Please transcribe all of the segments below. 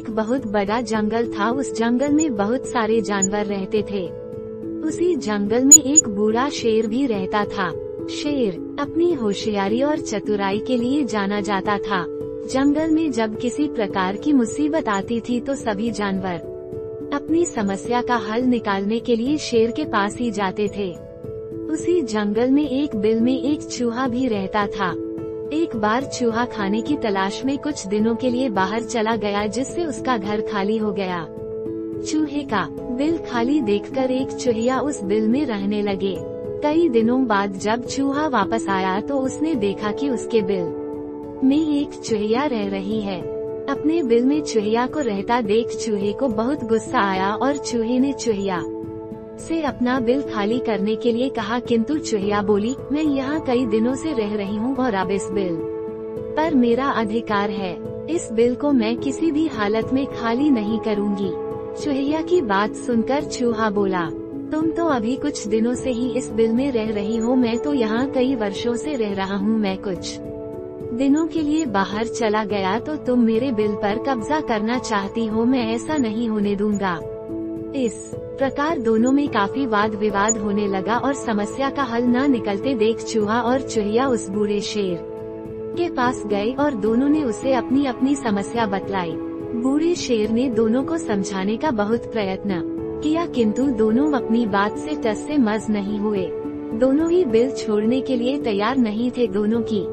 एक बहुत बड़ा जंगल था। उस जंगल में बहुत सारे जानवर रहते थे। उसी जंगल में एक बूढ़ा शेर भी रहता था। शेर अपनी होशियारी और चतुराई के लिए जाना जाता था। जंगल में जब किसी प्रकार की मुसीबत आती थी तो सभी जानवर अपनी समस्या का हल निकालने के लिए शेर के पास ही जाते थे। उसी जंगल में एक बिल में एक चूहा भी रहता था। एक बार चूहा खाने की तलाश में कुछ दिनों के लिए बाहर चला गया, जिससे उसका घर खाली हो गया। चूहे का बिल खाली देखकर एक चूहिया उस बिल में रहने लगे। कई दिनों बाद जब चूहा वापस आया तो उसने देखा कि उसके बिल में एक चूहिया रह रही है। अपने बिल में चूहिया को रहता देख चूहे को बहुत गुस्सा आया और चूहे ने चूहिया से अपना बिल खाली करने के लिए कहा, किंतु चूहिया बोली, मैं यहाँ कई दिनों से रह रही हूँ और अब इस बिल पर मेरा अधिकार है। इस बिल को मैं किसी भी हालत में खाली नहीं करूँगी। चूहिया की बात सुनकर चूहा बोला, तुम तो अभी कुछ दिनों से ही इस बिल में रह रही हो, मैं तो यहाँ कई वर्षों से रह रहा हूँ। मैं कुछ दिनों के लिए बाहर चला गया तो तुम मेरे बिल पर कब्जा करना चाहती हो। मैं ऐसा नहीं होने दूंगा। इस प्रकार दोनों में काफी वाद विवाद होने लगा और समस्या का हल न निकलते देख चूहा और चूहिया उस बूढ़े शेर के पास गए और दोनों ने उसे अपनी अपनी समस्या बतलाई। बूढ़े शेर ने दोनों को समझाने का बहुत प्रयत्न किया, किंतु दोनों अपनी बात से टस से मस नहीं हुए। दोनों ही बिल छोड़ने के लिए तैयार नहीं थे। दोनों की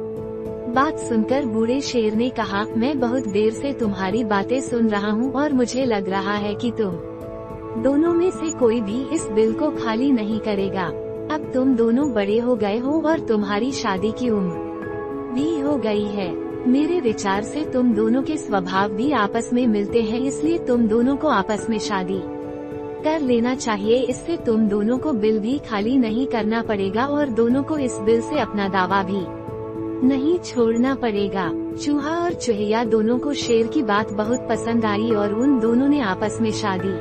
बात सुनकर बूढ़े शेर ने कहा, मैं बहुत देर से तुम्हारी बातें सुन रहा हूँ और मुझे लग रहा है कि तुम दोनों में से कोई भी इस बिल को खाली नहीं करेगा। अब तुम दोनों बड़े हो गए हो और तुम्हारी शादी की उम्र भी हो गई है। मेरे विचार से तुम दोनों के स्वभाव भी आपस में मिलते हैं, इसलिए तुम दोनों को आपस में शादी कर लेना चाहिए। इससे तुम दोनों को बिल भी खाली नहीं करना पड़ेगा और दोनों को इस बिल से अपना दावा भी नहीं छोड़ना पड़ेगा। चूहा और चूहिया दोनों को शेर की बात बहुत पसंद आई और उन दोनों ने आपस में शादी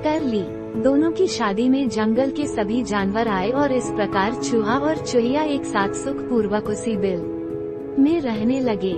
कर ली। दोनों की शादी में जंगल के सभी जानवर आए और इस प्रकार चूहा और चूहिया एक साथ सुख पूर्वक उसी बिल में रहने लगे।